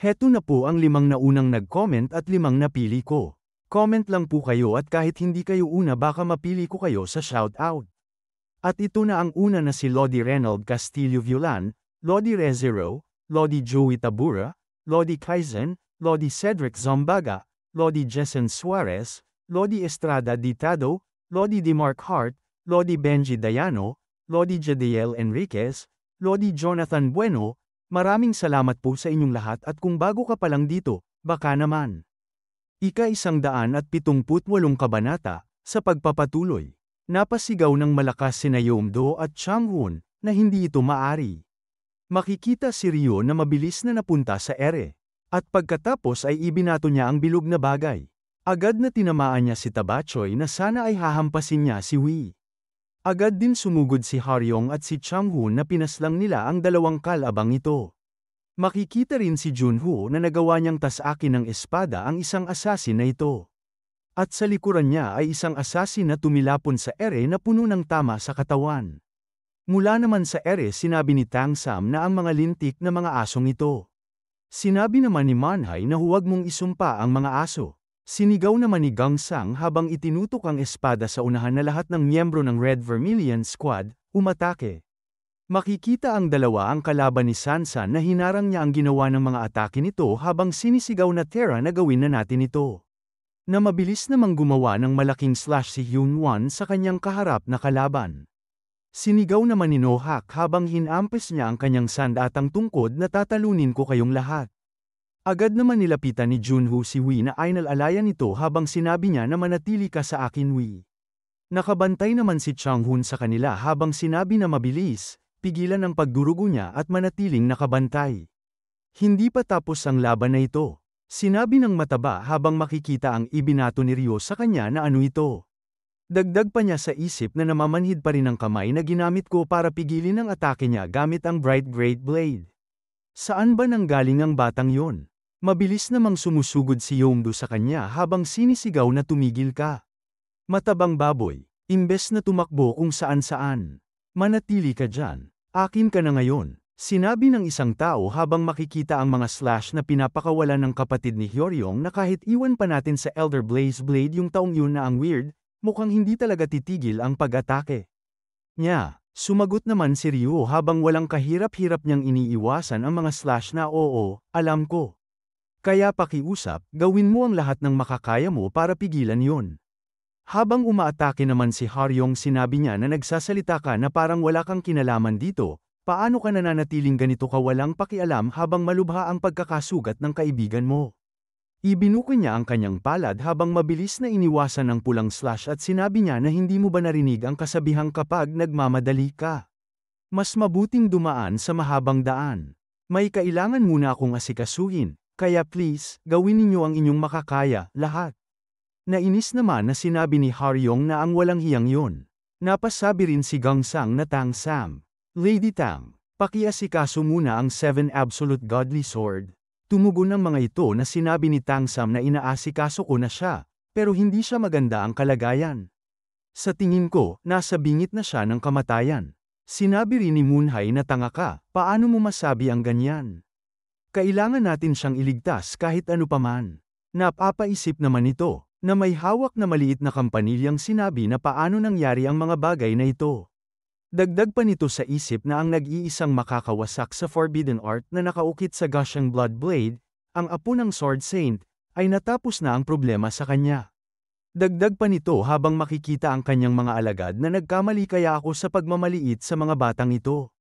Heto na po ang 5 naunang nag-comment at 5 napili ko. Comment lang po kayo at kahit hindi kayo una baka mapili ko kayo sa shoutout. At ito na ang una na si Lodi Reynold Castillo Violan, Lodi Rezero, Lodi Joey Tabura, Lodi Kaizen, Lodi Cedric Zombaga, Lodi Jessen Suarez, Lodi Estrada Ditado, Lodi Demarc Hart, Lodi Benji Dayano, Lodi Jadiel Enriquez, Lodi Jonathan Bueno. Maraming salamat po sa inyong lahat at kung bago ka pa lang dito, baka naman. Ika-178 kabanata, sa pagpapatuloy. Napasigaw ng malakas sina Yeomdo at Changwon, na hindi ito maari. Makikita si Ryo na mabilis na napunta sa ere. At pagkatapos ay ibinato niya ang bilog na bagay. Agad na tinamaan niya si Tabachoy na sana ay hahampasin niya si Wee. Agad din sumugod si Haryong at si Changwon na pinaslang nila ang dalawang kalabang ito. Makikita rin si Junho na nagawa niyang tasakin ng espada ang isang asasin na ito. At sa likuran niya ay isang asasin na tumilapon sa ere na puno ng tama sa katawan. Mula naman sa ere sinabi ni Tang Sam na ang mga lintik na mga asong ito. Sinabi naman ni Manhai na huwag mong isumpa ang mga aso. Sinigaw naman ni Gang Sang habang itinutok ang espada sa unahan na lahat ng miyembro ng Red Vermilion Squad, umatake. Makikita ang dalawa ang kalaban ni Sansan na hinarang niya ang ginawa ng mga atake nito habang sinisigaw na Terra na gawin na natin ito. Na mabilis namang gumawa ng malaking slash si Hyunwon sa kanyang kaharap na kalaban. Sinigaw naman ni Nohak habang hinampes niya ang kanyang sandatang tungkod na tatalunin ko kayong lahat. Agad naman nilapitan ni Junho si Wee na ainalalayan nito habang sinabi niya na manatili ka sa akin Wee. Nakabantay naman si Changhun sa kanila habang sinabi na mabilis, pigilan ang pagdurugo niya at manatiling nakabantay. Hindi pa tapos ang laban na ito. Sinabi ng mataba habang makikita ang ibinato ni Ryo sa kanya na ano ito. Dagdag pa niya sa isip na namamanhid pa rin ang kamay na ginamit ko para pigilin ang atake niya gamit ang Bright Great Blade. Saan ba nanggaling ang batang yon? Mabilis namang sumusugod si Yeomdo sa kanya habang sinisigaw na tumigil ka. Matabang baboy, imbes na tumakbo kung saan-saan. Manatili ka dyan, akin ka na ngayon. Sinabi ng isang tao habang makikita ang mga slash na pinapakawalan ng kapatid ni Hyoryong na kahit iwan pa natin sa Elder Blaze Blade yung taong yun na ang weird, mukhang hindi talaga titigil ang pag-atake. Nya, sumagot naman si Ryo habang walang kahirap-hirap niyang iniiwasan ang mga slash na oo, alam ko. Kaya pakiusap, gawin mo ang lahat ng makakaya mo para pigilan yon. Habang umaatake naman si Haryong sinabi niya na nagsasalita ka na parang wala kang kinalaman dito. Paano ka nananatiling ganito ka walang pakialam habang malubha ang pagkakasugat ng kaibigan mo? Ibinuko niya ang kanyang palad habang mabilis na iniwasan ang pulang slash at sinabi niya na hindi mo ba narinig ang kasabihang kapag nagmamadali ka? Mas mabuting dumaan sa mahabang daan. May kailangan muna akong asikasuhin, kaya please, gawin ninyo ang inyong makakaya, lahat. Nainis naman na sinabi ni Haryong na ang walang hiyang yon. Napasabi rin si Gang Sang na Tang Sam. Lady Tang, pakiasikaso muna ang 7 Absolute Godly Sword. Tumugon ng mga ito na sinabi ni Tang Sam na inaasikaso ko na siya, pero hindi siya maganda ang kalagayan. Sa tingin ko, nasa bingit na siya ng kamatayan. Sinabi rin ni Moonhai na tanga ka, paano mo masabi ang ganyan? Kailangan natin siyang iligtas kahit ano paman. Napapaisip naman ito, na may hawak na maliit na kampanilyang sinabi na paano nangyari ang mga bagay na ito. Dagdag pa nito sa isip na ang nag-iisang makakawasak sa Forbidden Art na nakaukit sa Gushing Blood Blade, ang apo ng Sword Saint, ay natapos na ang problema sa kanya. Dagdag pa nito habang makikita ang kanyang mga alagad na nagkamali kaya ako sa pagmamaliit sa mga batang ito.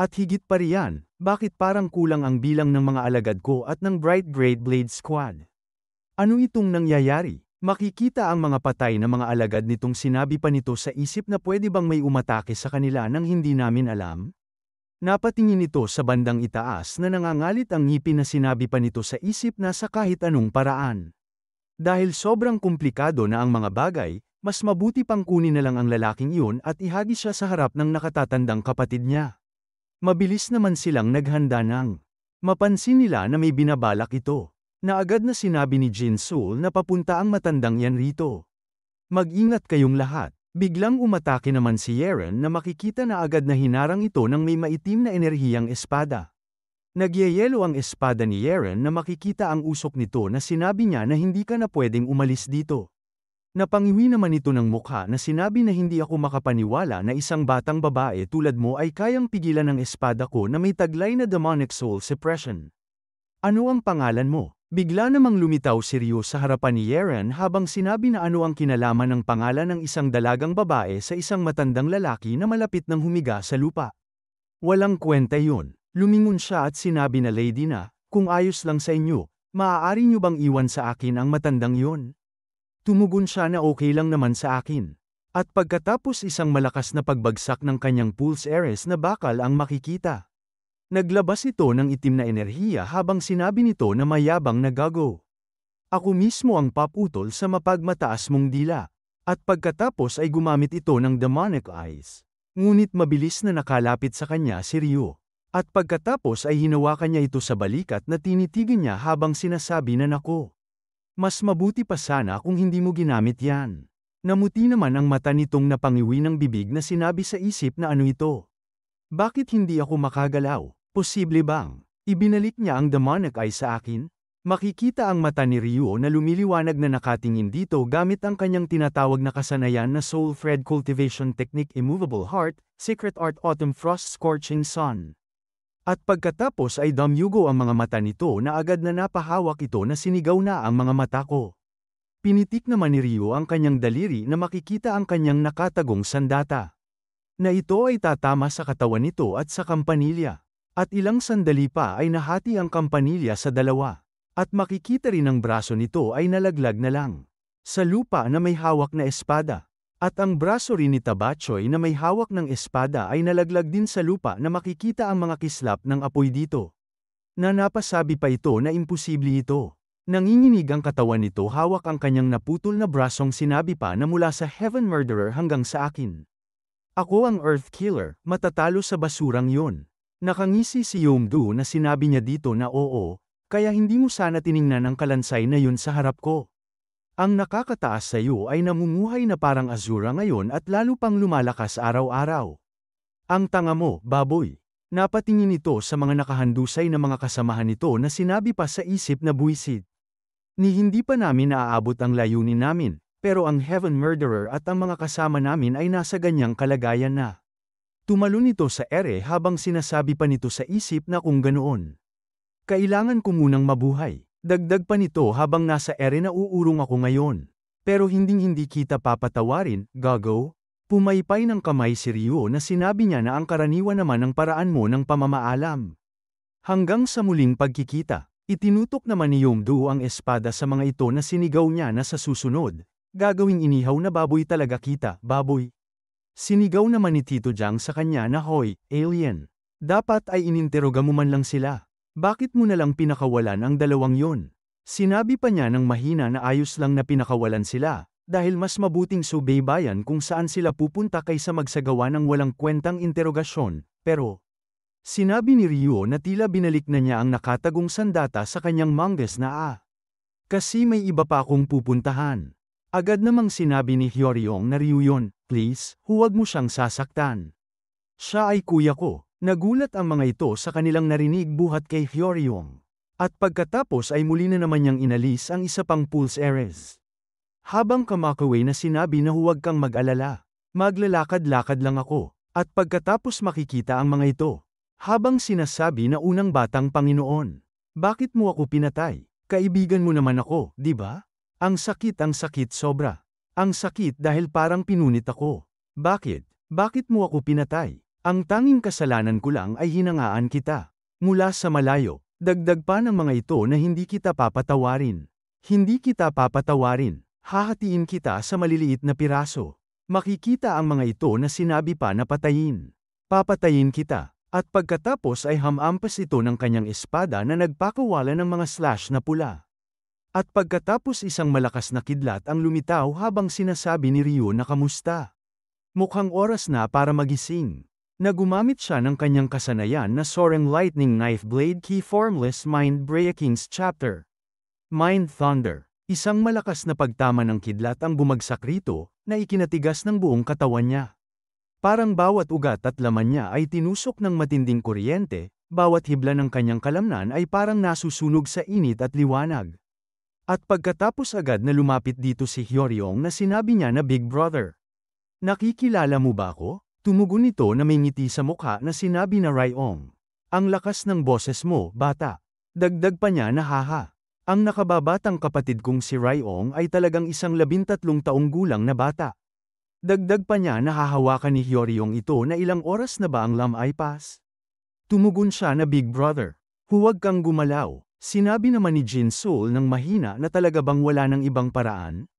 At higit pa riyan, bakit parang kulang ang bilang ng mga alagad ko at ng Bright Great Blade Squad? Ano itong nangyayari? Makikita ang mga patay na mga alagad nitong sinabi pa nito sa isip na pwede bang may umatake sa kanila nang hindi namin alam? Napatingin nito sa bandang itaas na nangangalit ang ngipin na sinabi pa nito sa isip na sa kahit anong paraan. Dahil sobrang komplikado na ang mga bagay, mas mabuti pang kunin na lang ang lalaking iyon at ihagis siya sa harap ng nakatatandang kapatid niya. Mabilis naman silang naghanda ng mapansin nila na may binabalak ito. Na agad na sinabi ni Jin Sul na papunta ang matandang yan rito. Mag-ingat kayong lahat. Biglang umatake naman si Yeren na makikita na agad na hinarang ito ng may maitim na enerhiyang espada. Nagyayelo ang espada ni Yeren na makikita ang usok nito na sinabi niya na hindi ka na pwedeng umalis dito. Napangiwi naman ito ng mukha na sinabi na hindi ako makapaniwala na isang batang babae tulad mo ay kayang pigilan ng espada ko na may taglay na demonic soul suppression. Ano ang pangalan mo? Bigla namang lumitaw si Ryo sa harapan ni Yeren habang sinabi na ano ang kinalaman ng pangalan ng isang dalagang babae sa isang matandang lalaki na malapit ng humiga sa lupa. Walang kwenta yun. Lumingon siya at sinabi na lady na, kung ayos lang sa inyo, maaari niyo bang iwan sa akin ang matandang yun? Tumugon siya na okay lang naman sa akin. At pagkatapos isang malakas na pagbagsak ng kanyang pulse ares na bakal ang makikita. Naglabas ito ng itim na enerhiya habang sinabi nito na mayabang na gago. Ako mismo ang paputol sa mapagmataas mong dila. At pagkatapos ay gumamit ito ng demonic eyes. Ngunit mabilis na nakalapit sa kanya si Ryo. At pagkatapos ay hinawakan niya ito sa balikat na tinitigan niya habang sinasabi na nako. Mas mabuti pa sana kung hindi mo ginamit yan. Namuti naman ang mata nitong napangiwi ng bibig na sinabi sa isip na ano ito. Bakit hindi ako makagalaw? Posible bang? Ibinalik niya ang demonic eye sa akin? Makikita ang mata ni Ryo na lumiliwanag na nakatingin dito gamit ang kanyang tinatawag na kasanayan na Soul Thread Cultivation Technique Immovable Heart, Secret Art Autumn Frost Scorching Sun. At pagkatapos ay damyugo ang mga mata nito na agad na napahawak ito na sinigaw na ang mga mata ko. Pinitik naman ni Ryo ang kanyang daliri na makikita ang kanyang nakatagong sandata. Na ito ay tatama sa katawan nito at sa kampanilya. At ilang sandali pa ay nahati ang kampanilya sa dalawa. At makikita rin ang braso nito ay nalaglag na lang. Sa lupa na may hawak na espada. At ang braso rin ni Tabachoy na may hawak ng espada ay nalaglag din sa lupa na makikita ang mga kislap ng apoy dito. Na napasabi pa ito na imposible ito. Nanginginig ang katawan nito hawak ang kanyang naputol na brasong sinabi pa na mula sa Heaven Murderer hanggang sa akin. Ako ang Earth Killer, matatalo sa basurang yon. Nakangisi si Yomdu na sinabi niya dito na oo, kaya hindi mo sana tiningnan ang kalansay na yun sa harap ko. Ang nakakataas sa iyo ay namumuhay na parang Azura ngayon at lalo pang lumalakas araw-araw. Ang tanga mo, baboy. Napatingin ito sa mga nakahandusay na mga kasamahan nito na sinabi pa sa isip na buwisit. Ni hindi pa namin naaabot ang layunin namin, pero ang Heaven Murderer at ang mga kasama namin ay nasa ganyang kalagayan na. Tumalon ito sa ere habang sinasabi pa nito sa isip na kung ganoon. Kailangan ko munang mabuhay. Dagdag pa nito habang nasa ere na uurong ako ngayon. Pero hinding-hindi kita papatawarin, gago. Pumaypay ng kamay si Ryo na sinabi niya na ang karaniwan naman ang paraan mo ng pamamaalam. Hanggang sa muling pagkikita, itinutok naman ni Yomdu ang espada sa mga ito na sinigaw niya na sa susunod. Gagawing inihaw na baboy talaga kita, baboy. Sinigaw naman ni Tito Jang sa kanya na hoy, alien. Dapat ay ininteroga mo man lang sila. Bakit mo nalang pinakawalan ang dalawang yon? Sinabi pa niya ng mahina na ayos lang na pinakawalan sila, dahil mas mabuting subaybayan kung saan sila pupunta kaysa magsagawa ng walang kwentang interogasyon, pero sinabi ni Ryo na tila binalik na niya ang nakatagong sandata sa kanyang mangas na kasi may iba pa akong pupuntahan. Agad namang sinabi ni Hyoryong na Ryo yun, please, huwag mo siyang sasaktan. Siya ay kuya ko. Nagulat ang mga ito sa kanilang narinig buhat kay Hyoryong. At pagkatapos ay muli na naman niyang inalis ang isa pang pulse ares. Habang kamakaway na sinabi na huwag kang mag-alala. Maglalakad-lakad lang ako. At pagkatapos makikita ang mga ito. Habang sinasabi na unang batang Panginoon. Bakit mo ako pinatay? Kaibigan mo naman ako, di ba? Ang sakit sobra. Ang sakit dahil parang pinunit ako. Bakit? Bakit mo ako pinatay? Ang tanging kasalanan ko lang ay hinangaan kita. Mula sa malayo, dagdag pa ng mga ito na hindi kita papatawarin. Hindi kita papatawarin. Hahatiin kita sa maliliit na piraso. Makikita ang mga ito na sinabi pa na patayin. Papatayin kita. At pagkatapos ay hamampas ito ng kanyang espada na nagpakawala ng mga slash na pula. At pagkatapos isang malakas na kidlat ang lumitaw habang sinasabi ni Ryo na kamusta. Mukhang oras na para magising. Nagumamit siya ng kanyang kasanayan na Soaring Lightning Knife Blade Key Formless Mind Breakings Chapter. Mind Thunder. Isang malakas na pagtama ng kidlat ang bumagsak rito, na ikinatigas ng buong katawan niya. Parang bawat ugat at laman niya ay tinusok ng matinding kuryente, bawat hibla ng kanyang kalamnan ay parang nasusunog sa init at liwanag. At pagkatapos agad na lumapit dito si Hyoryong na sinabi niya na Big Brother. Nakikilala mo ba ako? Tumugon nito na may ngiti sa mukha na sinabi na Ryong. Ang lakas ng boses mo, bata. Dagdag pa niya na haha. Ang nakababatang kapatid kong si Ryong ay talagang isang 13 taong gulang na bata. Dagdag pa niya na hahawakan ni Hyoryong ito na ilang oras na ba ang lam ay pass. Tumugon siya na Big Brother. Huwag kang gumalaw. Sinabi naman ni Jin Soul ng mahina na talaga bang wala ng ibang paraan?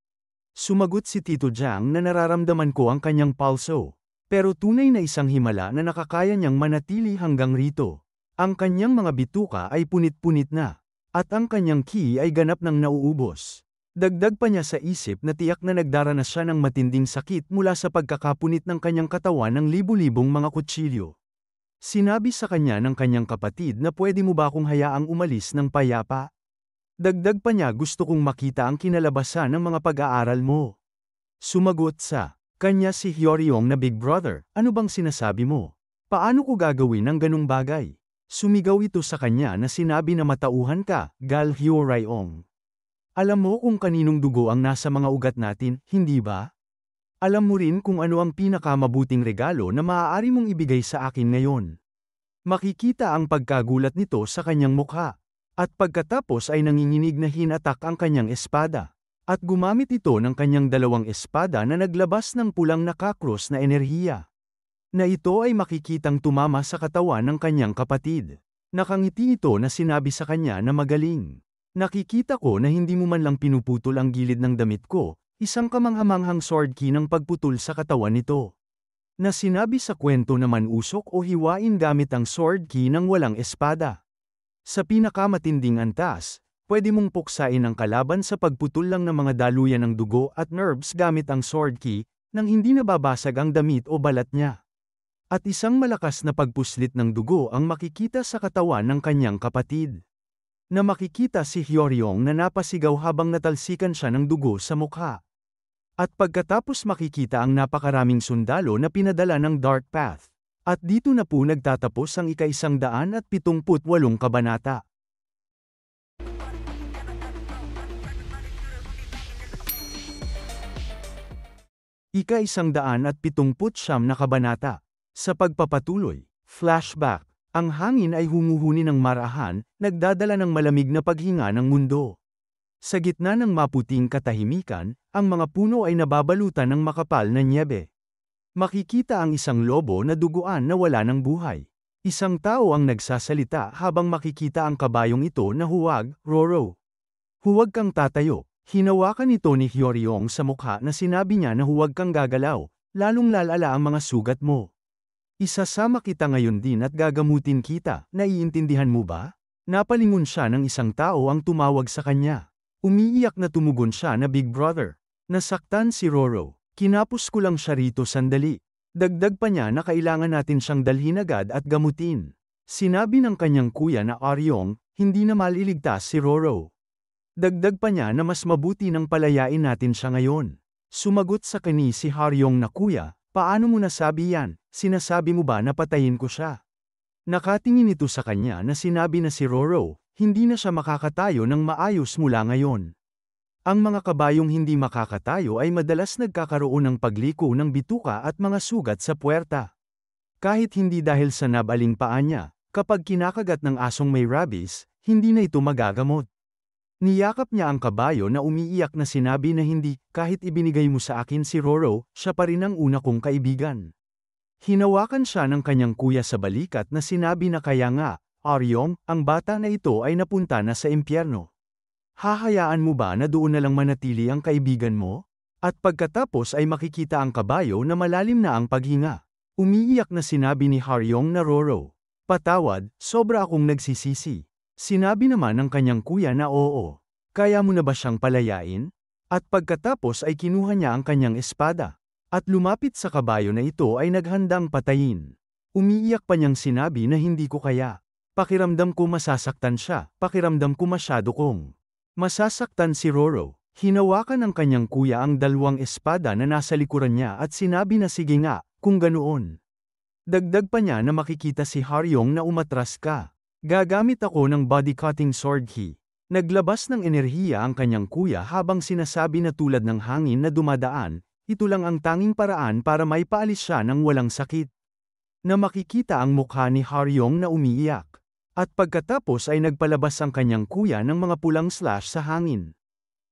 Sumagot si Tito Jiang na nararamdaman ko ang kanyang pulso. Pero tunay na isang himala na nakakaya niyang manatili hanggang rito. Ang kanyang mga bituka ay punit-punit na. At ang kanyang ki ay ganap ng nauubos. Dagdag pa niya sa isip na tiyak na nagdaranas siya ng matinding sakit mula sa pagkakapunit ng kanyang katawan ng libu-libong mga kutsilyo. Sinabi sa kanya ng kanyang kapatid na pwede mo ba akong hayaang umalis ng payapa? Dagdag pa niya gusto kong makita ang kinalabasan ng mga pag-aaral mo. Sumagot sa kanya si Hyoryong na Big Brother, ano bang sinasabi mo? Paano ko gagawin ang ganung bagay? Sumigaw ito sa kanya na sinabi na matauhan ka, Gal Hyoryong. Alam mo kung kaninong dugo ang nasa mga ugat natin, hindi ba? Alam mo rin kung ano ang pinakamabuting regalo na maaari mong ibigay sa akin ngayon. Makikita ang pagkagulat nito sa kanyang mukha. At pagkatapos ay nanginginig na hinatak ang kanyang espada. At gumamit ito ng kanyang dalawang espada na naglabas ng pulang nakakros na enerhiya. Na ito ay makikitang tumama sa katawan ng kanyang kapatid. Nakangiti ito na sinabi sa kanya na magaling. Nakikita ko na hindi mo man lang pinuputol ang gilid ng damit ko, isang kamanghamanghang sword ki ng pagputol sa katawan nito. Na sinabi sa kwento naman usok o hiwain gamit ang sword ki ng walang espada. Sa pinakamatinding antas, pwede mong puksain ang kalaban sa pagputol lang ng mga daluyan ng dugo at nerves gamit ang sword ki, nang hindi nababasag ang damit o balat niya. At isang malakas na pagpuslit ng dugo ang makikita sa katawan ng kanyang kapatid. Na makikita si Hyoryong na napasigaw habang natalsikan siya ng dugo sa mukha. At pagkatapos makikita ang napakaraming sundalo na pinadala ng Dark Path. At dito na po nagtatapos ang ika-178 kabanata. Ika-179 na kabanata. Sa pagpapatuloy, flashback, ang hangin ay humuhuni ng marahan, nagdadala ng malamig na paghinga ng mundo. Sa gitna ng maputing katahimikan, ang mga puno ay nababalutan ng makapal na nyebe. Makikita ang isang lobo na duguan na wala ng buhay. Isang tao ang nagsasalita habang makikita ang kabayong ito na huwag, Roro. Huwag kang tatayo. Hinawakan ito ni Hyoryong sa mukha na sinabi niya na huwag kang gagalaw, lalong lalala ang mga sugat mo. Isasama kita ngayon din at gagamutin kita, naiintindihan mo ba? Napalingon siya ng isang tao ang tumawag sa kanya. Umiiyak na tumugon siya na Big Brother. Nasaktan si Roro. Kinapos ko lang siya rito sandali. Dagdag pa niya na kailangan natin siyang dalhin agad at gamutin. Sinabi ng kanyang kuya na Aryong, hindi na maliligtas si Roro. Dagdag pa niya na mas mabuti nang palayain natin siya ngayon. Sumagot sa kani si Haryong na kuya, paano mo nasabi yan? Sinasabi mo ba na patayin ko siya? Nakatingin ito sa kanya na sinabi na si Roro, hindi na siya makakatayo ng maayos mula ngayon. Ang mga kabayong hindi makakatayo ay madalas nagkakaroon ng pagliko ng bituka at mga sugat sa puwerta. Kahit hindi dahil sa nabaling paa niya, kapag kinakagat ng asong may rabies, hindi na ito magagamot. Niyakap niya ang kabayo na umiiyak na sinabi na hindi, kahit ibinigay mo sa akin si Roro, siya pa rin ang una kong kaibigan. Hinawakan siya ng kanyang kuya sa balikat na sinabi na kaya nga, Aryong, ang bata na ito ay napunta na sa impyerno. Hahayaan mo ba na doon na lang manatili ang kaibigan mo? At pagkatapos ay makikita ang kabayo na malalim na ang paghinga. Umiiyak na sinabi ni Haryong na Roro. Patawad, sobra akong nagsisisi. Sinabi naman ng kanyang kuya na oo. Kaya mo na ba siyang palayain? At pagkatapos ay kinuha niya ang kanyang espada. At lumapit sa kabayo na ito ay naghandang patayin. Umiiyak pa niyang sinabi na hindi ko kaya. Pakiramdam ko masasaktan siya, pakiramdam ko masyado kong masasaktan si Roro. Hinawakan ng kanyang kuya ang dalawang espada na nasa likuran niya at sinabi na sige nga, kung ganoon. Dagdag pa niya na makikita si Haryong na umatras ka. Gagamit ako ng body cutting sword key. Naglabas ng enerhiya ang kanyang kuya habang sinasabi na tulad ng hangin na dumadaan, ito lang ang tanging paraan para may paalis siya ng walang sakit. Na makikita ang mukha ni Haryong na umiiyak. At pagkatapos ay nagpalabas ang kanyang kuya ng mga pulang slash sa hangin.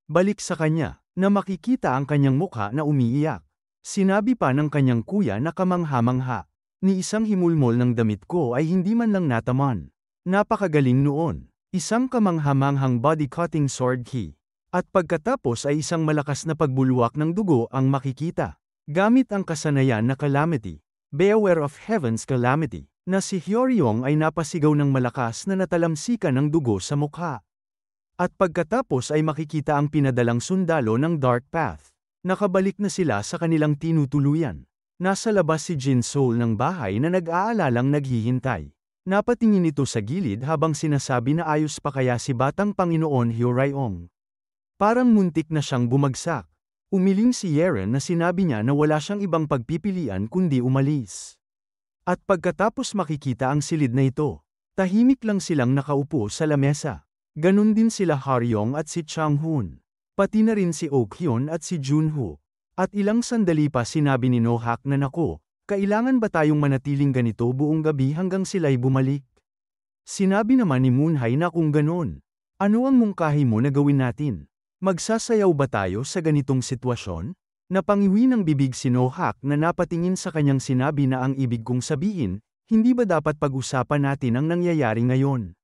Balik sa kanya, na makikita ang kanyang mukha na umiiyak. Sinabi pa ng kanyang kuya na kamangha-mangha. Ni isang himulmol ng damit ko ay hindi man lang nataman. Napakagaling noon. Isang kamangha-manghang body cutting sword key. At pagkatapos ay isang malakas na pagbulwak ng dugo ang makikita. Gamit ang kasanayan na calamity. Beware of heaven's calamity. Na si Hyoryong ay napasigaw ng malakas na natalamsikan ng dugo sa mukha. At pagkatapos ay makikita ang pinadalang sundalo ng Dark Path. Nakabalik na sila sa kanilang tinutuluyan. Nasa labas si Jin Soul ng bahay na nag-aalalang naghihintay. Napatingin ito sa gilid habang sinasabi na ayos pa kaya si Batang Panginoon Hyoryong. Parang muntik na siyang bumagsak. Umiling si Yeren na sinabi niya na wala siyang ibang pagpipilian kundi umalis. At pagkatapos makikita ang silid na ito, tahimik lang silang nakaupo sa lamesa. Ganun din sila Haryong at si Changhoon. Pati na rin si Okhyun at si Junho. At ilang sandali pa sinabi ni Nohak na nako, kailangan ba tayong manatiling ganito buong gabi hanggang sila'y bumalik? Sinabi naman ni Moonhye na kung ganon, ano ang mungkahi mo na gawin natin? Magsasayaw ba tayo sa ganitong sitwasyon? Napangiwi ng bibig si Nohak na napatingin sa kanyang sinabi na ang ibig kong sabihin, hindi ba dapat pag-usapan natin ang nangyayari ngayon?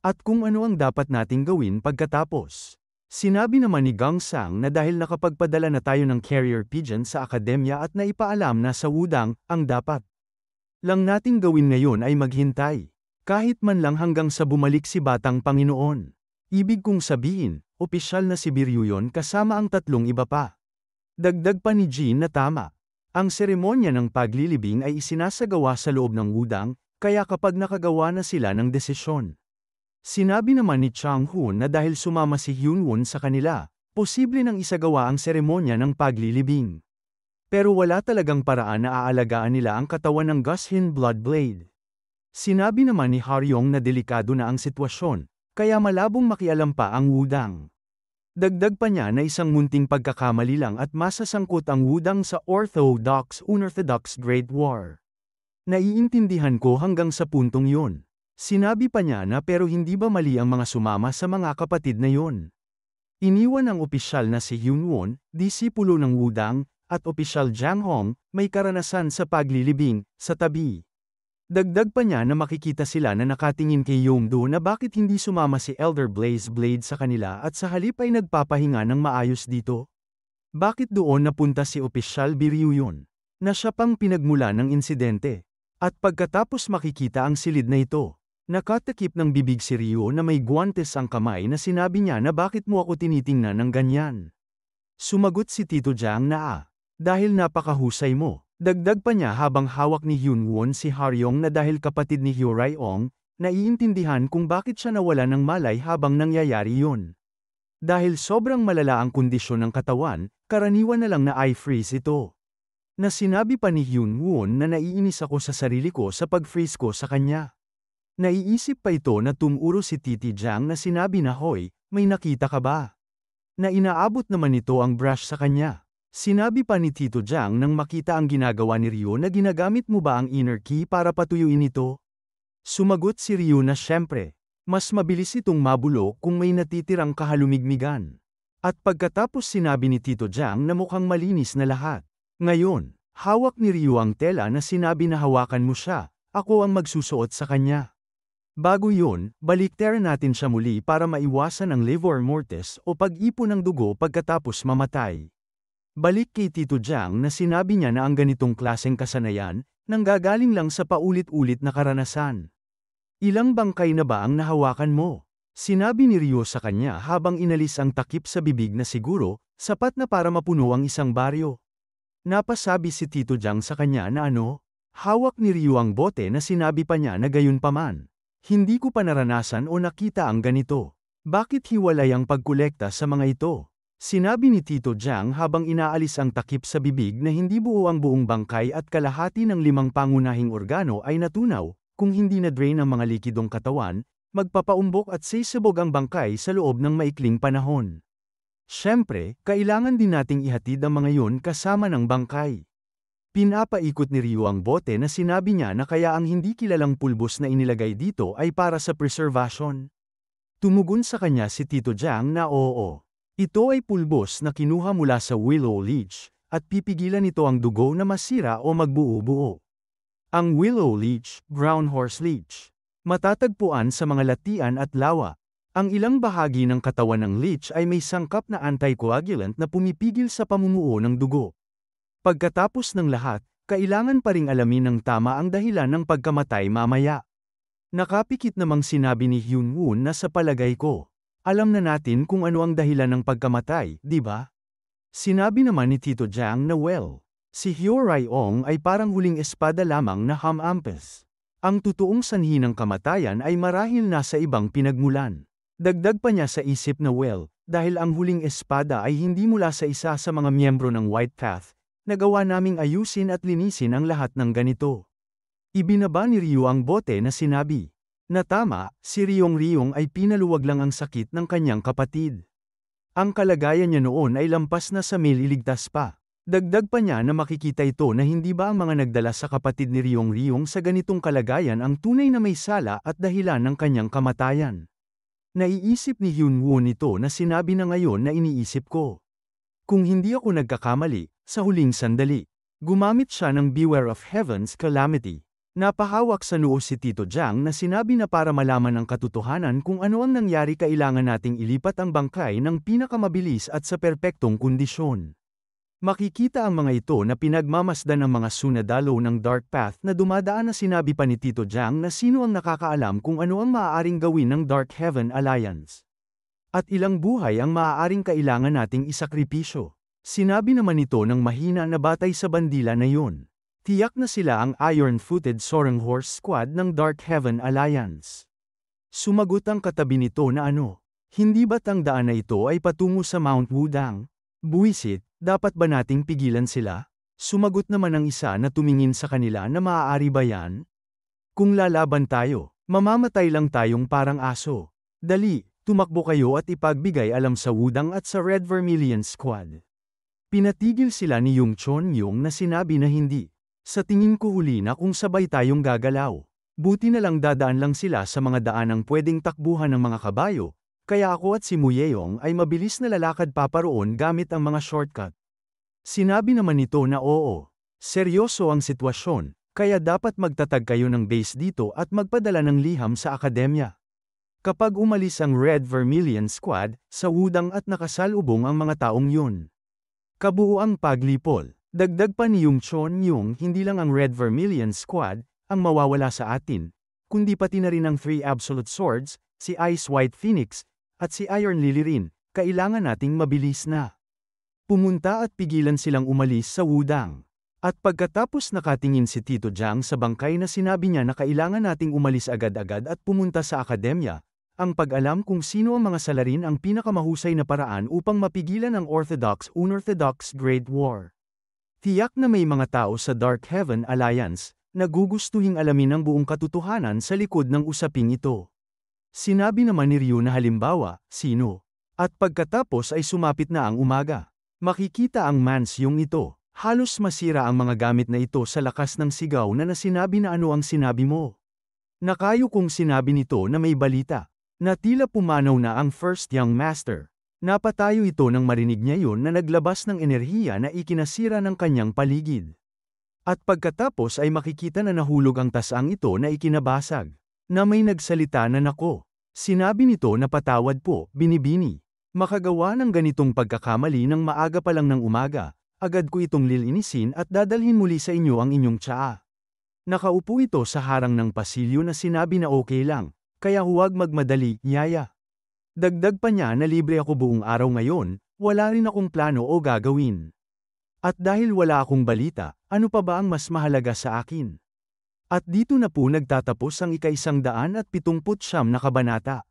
At kung ano ang dapat nating gawin pagkatapos? Sinabi naman ni Gangsang na dahil nakapagpadala na tayo ng carrier pigeon sa akademya at naipaalam na sa Wudang, ang dapat lang nating gawin ngayon ay maghintay. Kahit man lang hanggang sa bumalik si Batang Panginoon. Ibig kong sabihin, opisyal na si Biryuyon kasama ang tatlong iba pa. Dagdag pa ni Jin na tama. Ang seremonya ng paglilibing ay isinasagawa sa loob ng Wudang, kaya kapag nakagawa na sila ng desisyon. Sinabi naman ni Changhoon na dahil sumama si Hyunwon sa kanila, posible nang isagawa ang seremonya ng paglilibing. Pero wala talagang paraan na aalagaan nila ang katawan ng Gushin Bloodblade. Sinabi naman ni Haryong na delikado na ang sitwasyon, kaya malabong makialam pa ang Wudang. Dagdag pa niya na isang munting pagkakamali lang at masasangkot ang Wudang sa Unorthodox Great War. Naiintindihan ko hanggang sa puntong yun. Sinabi pa niya na pero hindi ba mali ang mga sumama sa mga kapatid na yon? Iniwan ang opisyal na si Hyunwon, disipulo ng Wudang, at opisyal Jang Hong, may karanasan sa paglilibing, sa tabi. Dagdag pa niya na makikita sila na nakatingin kay Yongdo na bakit hindi sumama si Elder Blaze Blade sa kanila at sa halip ay nagpapahinga ng maayos dito? Bakit doon napunta si opisyal Biryuyon? Na siya pang pinagmula ng insidente. At pagkatapos makikita ang silid na ito. Nakatakip ng bibig si Ryo na may guwantes ang kamay na sinabi niya na bakit mo ako tinitingnan ng ganyan. Sumagot si Tito Jang na dahil napakahusay mo. Dagdag pa niya habang hawak ni Hyunwon si Haryong na dahil kapatid ni Hyoryong, naiintindihan kung bakit siya nawala ng malay habang nangyayari yun. Dahil sobrang malala ang kondisyon ng katawan, karaniwan na lang na i-freeze ito. Na sinabi pa ni Hyunwon na naiinis ako sa sarili ko sa pag-freeze ko sa kanya. Naiisip pa ito na tumuro si Titi Jang na sinabi na hoy, may nakita ka ba? Na inaabot naman ito ang brush sa kanya. Sinabi pa ni Tito Jang nang makita ang ginagawa ni Ryo na ginagamit mo ba ang inner key para patuyuin ito? Sumagot si Ryo na syempre, mas mabilis itong mabulo kung may natitirang kahalumigmigan. At pagkatapos sinabi ni Tito Jang na mukhang malinis na lahat. Ngayon, hawak ni Ryo ang tela na sinabi na hawakan mo siya, ako ang magsusuot sa kanya. Bago yun, baliktaran natin siya muli para maiwasan ang livor mortis o pag-ipon ng dugo pagkatapos mamatay. Balik kay Tito Jang na sinabi niya na ang ganitong klaseng kasanayan, nanggagaling lang sa paulit-ulit na karanasan. Ilang bangkay na ba ang nahawakan mo? Sinabi ni Ryo sa kanya habang inalis ang takip sa bibig na siguro, sapat na para mapuno ang isang baryo. Napasabi si Tito Jang sa kanya na hawak ni Ryo ang bote na sinabi pa niya na gayon paman. Hindi ko pa naranasan o nakita ang ganito. Bakit hiwalay ang pagkolekta sa mga ito? Sinabi ni Tito Jiang habang inaalis ang takip sa bibig na hindi buo ang buong bangkay at kalahati ng 5 pangunahing organo ay natunaw, kung hindi na-drain ang mga likidong katawan, magpapaumbok at sisibog ang bangkay sa loob ng maikling panahon. Siyempre, kailangan din nating ihatid ang mga yun kasama ng bangkay. Pinapaikot ni Ryu ang bote na sinabi niya na kaya ang hindi kilalang pulbos na inilagay dito ay para sa preservation. Tumugon sa kanya si Tito Jiang na oo. Ito ay pulbos na kinuha mula sa willow leech, at pipigilan ito ang dugo na masira o magbuo-buo. Ang willow leech, brown horse leech, matatagpuan sa mga latian at lawa. Ang ilang bahagi ng katawan ng leech ay may sangkap na anticoagulant na pumipigil sa pamumuo ng dugo. Pagkatapos ng lahat, kailangan pa ring alamin ng tama ang dahilan ng pagkamatay mamaya. Nakapikit namang sinabi ni Hyun-won na sa palagay ko, alam na natin kung ano ang dahilan ng pagkamatay, di ba? Sinabi naman ni Tito Jiang na si Hyo Ryong ay parang huling espada lamang na hamampes. Ang totoong sanhi ng kamatayan ay marahil nasa ibang pinagmulan. Dagdag pa niya sa isip na dahil ang huling espada ay hindi mula sa isa sa mga miyembro ng White Path, nagawa naming ayusin at linisin ang lahat ng ganito. Ibinaba ni Ryu ang bote na sinabi, na tama, si Ryong ay pinaluwag lang ang sakit ng kanyang kapatid. Ang kalagayan niya noon ay lampas na sa mililigtas pa. Dagdag pa niya na makikita ito na hindi ba ang mga nagdala sa kapatid ni Ryong sa ganitong kalagayan ang tunay na may sala at dahilan ng kanyang kamatayan. Naiisip ni Hyun-won ito na sinabi na ngayon na iniisip ko. Kung hindi ako nagkakamali, sa huling sandali, gumamit siya ng Beware of Heaven's Calamity. Napahawak sa noo si Tito Jiang na sinabi na para malaman ang katotohanan kung ano ang nangyari kailangan nating ilipat ang bangkay ng pinakamabilis at sa perpektong kondisyon. Makikita ang mga ito na pinagmamasdan ng mga sunadalo ng Dark Path na dumadaan na sinabi pa ni Tito Jiang na sino ang nakakaalam kung ano ang maaaring gawin ng Dark Heaven Alliance. At ilang buhay ang maaaring kailangan nating isakripisyo. Sinabi naman ito ng mahina na batay sa bandila na yun. Tiyak na sila ang iron-footed Soaring Horse Squad ng Dark Heaven Alliance. Sumagot ang katabi nito na hindi ba't ang daan na ito ay patungo sa Mount Wudang? Buwisit, dapat ba nating pigilan sila? Sumagot naman ang isa na tumingin sa kanila na maaari ba yan? Kung lalaban tayo, mamamatay lang tayong parang aso. Dali, tumakbo kayo at ipagbigay alam sa Wudang at sa Red Vermilion Squad. Pinatigil sila ni Yung Chon-yung na sinabi na hindi. Sa tingin ko huli na kung sabay tayong gagalaw. Buti na lang dadaan lang sila sa mga daanang pwedeng takbuhan ng mga kabayo, kaya ako at si Muyeyong ay mabilis na lalakad paparoon gamit ang mga shortcut. Sinabi naman nito na oo, seryoso ang sitwasyon, kaya dapat magtatag kayo ng base dito at magpadala ng liham sa akademya. Kapag umalis ang Red Vermilion Squad, sa Wudang at nakasalubong ang mga taong yun. Kabuuang paglipol. Dagdag pa ni Yung Chon-yung hindi lang ang Red Vermilion Squad ang mawawala sa atin, kundi pati na rin ang 3 Absolute Swords, si Ice White Phoenix, at si Iron Lily rin, kailangan nating mabilis na. Pumunta at pigilan silang umalis sa Wudang. At pagkatapos nakatingin si Tito Jiang sa bangkay na sinabi niya na kailangan nating umalis agad-agad at pumunta sa akademya, ang pag-alam kung sino ang mga salarin ang pinakamahusay na paraan upang mapigilan ang Orthodox-Unorthodox Great War. Tiyak na may mga tao sa Dark Heaven Alliance na gugustuhing alamin ang buong katotohanan sa likod ng usaping ito. Sinabi naman ni Ryu na halimbawa, sino? At pagkatapos ay sumapit na ang umaga. Makikita ang mansyong ito. Halos masira ang mga gamit na ito sa lakas ng sigaw na nasinabi na ano ang sinabi mo. Nakayo kong sinabi nito na may balita. Na tila pumanaw na ang First Young Master. Napatayo ito nang marinig niya yon na naglabas ng enerhiya na ikinasira ng kanyang paligid. At pagkatapos ay makikita na nahulog ang tasang ito na ikinabasag. Na may nagsalita na nako. Sinabi nito na patawad po, binibini. Makagawa ng ganitong pagkakamali ng maaga pa lang ng umaga, agad ko itong lilinisin at dadalhin muli sa inyo ang inyong tsaa. Nakaupo ito sa harang ng pasilyo na sinabi na okay lang, kaya huwag magmadali, yaya. Dagdag pa niya na libre ako buong araw ngayon, wala rin akong plano o gagawin. At dahil wala akong balita, ano pa ba ang mas mahalaga sa akin? At dito na po nagtatapos ang ika-179 na kabanata.